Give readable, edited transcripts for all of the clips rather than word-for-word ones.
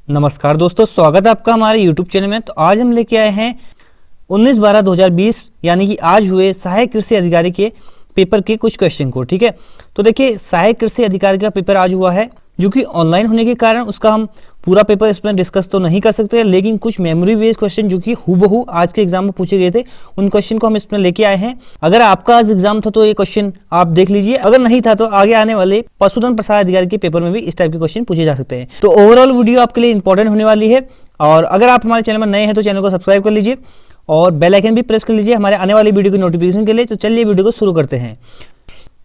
नमस्कार दोस्तों, स्वागत है आपका हमारे YouTube चैनल में। तो आज हम लेके आए हैं 19/12/2020 यानी कि आज हुए सहायक कृषि अधिकारी के पेपर के कुछ क्वेश्चन को। ठीक है, तो देखिए सहायक कृषि अधिकारी का पेपर आज हुआ है, जो कि ऑनलाइन होने के कारण उसका हम पूरा पेपर इसमें डिस्कस तो नहीं कर सकते, लेकिन कुछ मेमोरी बेस्ड क्वेश्चन जो कि हूबहू आज के एग्जाम में पूछे गए थे, उन क्वेश्चन को हम इसमें लेके आए हैं। अगर आपका आज एग्जाम था तो ये क्वेश्चन आप देख लीजिए, अगर नहीं था तो आगे आने वाले पशुधन प्रसाद अधिकारी के पेपर में भी इस टाइप के क्वेश्चन पूछे जा सकते हैं। तो ओवरऑल वीडियो आपके लिए इंपॉर्टेंट होने वाली है, और अगर आप हमारे चैनल में नए हैं तो चैनल को सब्सक्राइब कर लीजिए और बेल आइकन भी प्रेस कर लीजिए हमारे आने वाली वीडियो की नोटिफिकेशन के लिए। तो चलिए वीडियो को शुरू करते हैं।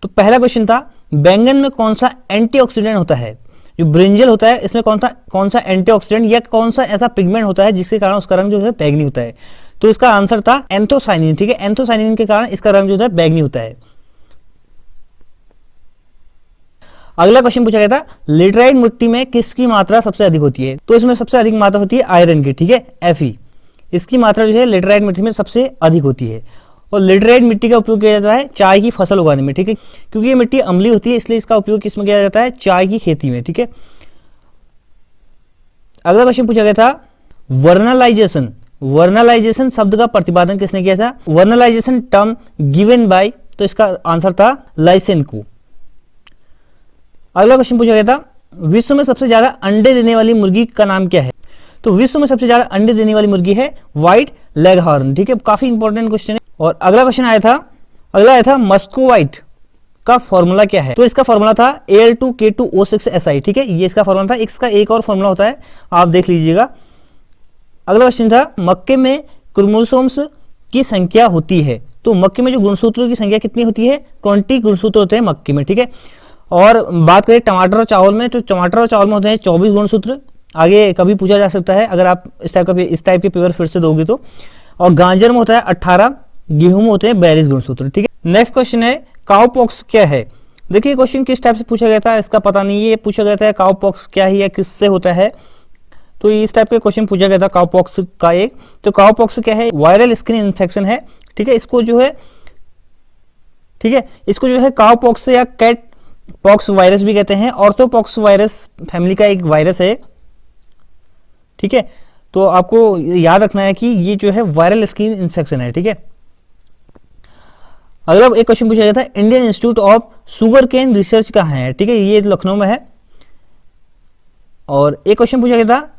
तो पहला क्वेश्चन था, बैंगन में कौन सा एंटीऑक्सीडेंट होता है? जो ब्रिंजल होता है इसमें कौन सा एंटीऑक्सीडेंट या कौन सा ऐसा पिगमेंट होता है जिसके कारण उसका रंग जो है बैंगनी होता है? तो इसका आंसर था एंथोसाइनिन। ठीक है, एंथोसाइनिन के कारण इसका रंग जो है बैंगनी होता है। अगला क्वेश्चन पूछा गया था, लेटराइट मिट्टी में किसकी मात्रा सबसे अधिक होती है? तो इसमें सबसे अधिक मात्रा होती है आयरन की। ठीक है, Fe इसकी मात्रा जो है लेटराइट मिट्टी में सबसे अधिक होती है। और लेटराइट मिट्टी का उपयोग किया जाता है चाय की फसल उगाने में। ठीक है, क्योंकि ये मिट्टी अम्लीय होती है इसलिए इसका उपयोग किसमें किया जाता है? चाय की खेती में। ठीक है, अगला क्वेश्चन पूछा गया था, वर्नलाइजेशन। वर्नलाइजेशन शब्द का प्रतिपादन किसने किया था? वर्नलाइजेशन टर्म गिवन बाय, तो इसका आंसर था लाइसेनको। अगला क्वेश्चन पूछा गया था, विश्व में सबसे ज्यादा अंडे देने वाली मुर्गी का नाम क्या है? तो विश्व में सबसे ज्यादा अंडे देने वाली मुर्गी है व्हाइट लेगहॉर्न। ठीक है, काफी इंपॉर्टेंट क्वेश्चन है। और अगला क्वेश्चन अगला आया था मस्कोवाइट का फॉर्मूला क्या है? तो इसका फॉर्मूला था Al2K2O6Si। ठीक है, ये इसका फॉर्मूला था। इसका एक और फॉर्मूला होता है, आप देख लीजिएगा। अगला क्वेश्चन था, मक्के में क्रोमोसोम्स की संख्या होती है। तो मक्के में जो गुणसूत्रों की संख्या कितनी होती है? 20 गुणसूत्र होते हैं मक्के में। ठीक है, और बात करें टमाटर और चावल में, तो टमाटर और चावल में होते हैं 24 गुणसूत्र। आगे कभी पूछा जा सकता है अगर आप इस टाइप के पेपर फिर से दोगे तो। और गाजर में होता है 18, गेहूं में होते हैं 42 गुणसूत्र। ठीक है, नेक्स्ट क्वेश्चन है, काउपॉक्स क्या है? देखिए क्वेश्चन किस टाइप से पूछा गया था इसका पता नहीं है। ये पूछा गया था काउपॉक्स क्या है या किससे होता है, तो इस टाइप के क्वेश्चन पूछा गया था काउपॉक्स का एक। तो काउपॉक्स क्या है? वायरल स्किन इन्फेक्शन है। ठीक है, इसको जो है काउपॉक्स या कैट पॉक्स वायरस भी कहते हैं। ऑर्थोपॉक्स वायरस फैमिली का एक वायरस है। ठीक है, तो आपको याद रखना है कि ये जो है वायरल स्किन इन्फेक्शन है। ठीक है, अगला एक क्वेश्चन पूछा गया था, Indian institute of sugarcane research कहाँ है? ठीक है, ये लखनऊ में है। और एक क्वेश्चन पूछा गया था,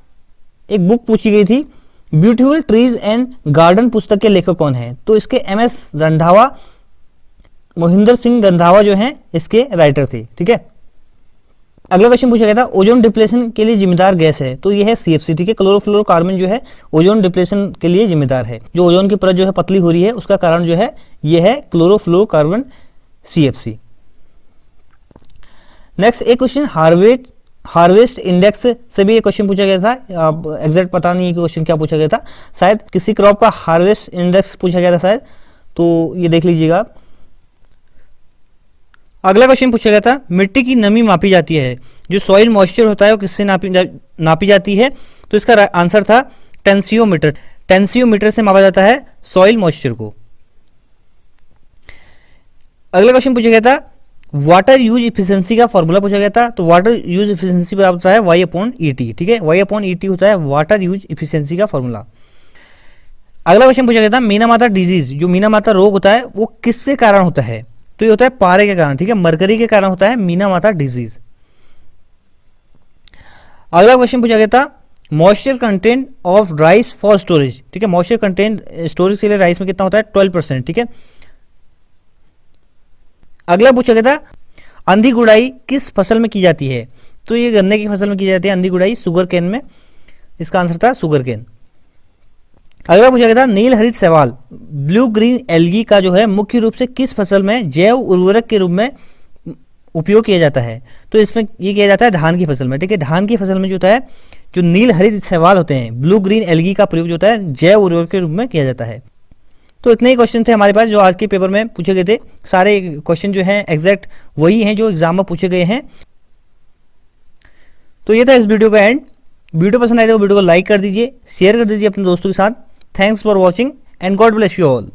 एक बुक पूछी गई थी, ब्यूटीफुल ट्रीज एंड गार्डन पुस्तक के लेखक कौन है? तो इसके MS रंधावा, मोहिंदर सिंह रंधावा जो हैं इसके राइटर थे। ठीक है, अगला क्वेश्चन पूछा गया था, ओजोन डिप्लेशन के लिए जिम्मेदार गैस है? तो ये है CFC। ठीक है, क्लोरोफ्लोरोकार्बन जो है ओजोन डिप्लेशन के लिए जिम्मेदार है। जो ओजोन की परत जो है पतली हो रही है उसका कारण जो है ये है क्लोरोफ्लोरोकार्बन CFC। नेक्स्ट एक क्वेश्चन, हार्वेस्ट इंडेक्स से भी एक क्वेश्चन पूछा गया था। आप एग्जैक्ट पता नहीं है कि क्वेश्चन क्या पूछा गया था, शायद किसी क्रॉप का हार्वेस्ट इंडेक्स पूछा गया था शायद, तो ये देख लीजिएगा। अगला क्वेश्चन पूछा गया था, मिट्टी की नमी मापी जाती है, जो सॉइल मॉइस्चर होता है वो किससे नापी जाती है? तो इसका आंसर था टेंसियोमीटर। टेंसियोमीटर से मापा जाता है सॉइल मॉइस्चर को। अगला क्वेश्चन पूछा गया था, वाटर यूज इफिशिएंसी का फॉर्मूला पूछा गया था। तो वाटर यूज इफिशिएंसी बराबर होता है Y/ET। ठीक है, Y/ET होता है वाटर यूज इफिशिएंसी का फॉर्मूला। अगला क्वेश्चन पूछा गया था, मीनामाता डिजीज, जो मीनामाता रोग होता है वो किसके कारण होता है? तो ये होता है पारे के कारण। ठीक है, मरकरी के कारण होता है मीनामाता डिजीज। अगला क्वेश्चन पूछा गया था, moisture content of rice for storage. ठीक है, मॉइस्चर कंटेंट स्टोरेज के लिए राइस में कितना होता है? 12%। ठीक है, अगला पूछा गया था, अंधी गुड़ाई किस फसल में की जाती है? तो ये गन्ने की फसल में की जाती है अंधी गुड़ाई, शुगर केन में। इसका आंसर था शुगर केन। अगला पूछा गया था, नील हरित शैवाल, ब्लू ग्रीन एल्गी का जो है मुख्य रूप से किस फसल में जैव उर्वरक के रूप में उपयोग किया जाता है? तो इसमें ये किया जाता है धान की फसल में। ठीक है, धान की फसल में जो होता है जो नील हरित शैवाल होते हैं, ब्लू ग्रीन एल्गी का प्रयोग जो होता है जैव उर्वरक के रूप में किया जाता है। तो इतने ही क्वेश्चन थे हमारे पास जो आज के पेपर में पूछे गए थे। सारे क्वेश्चन जो हैं एग्जैक्ट वही हैं जो एग्जाम में पूछे गए हैं। तो ये था इस वीडियो का एंड। वीडियो पसंद आए तो वीडियो को लाइक कर दीजिए, शेयर कर दीजिए अपने दोस्तों के साथ। Thanks for watching and God bless you all.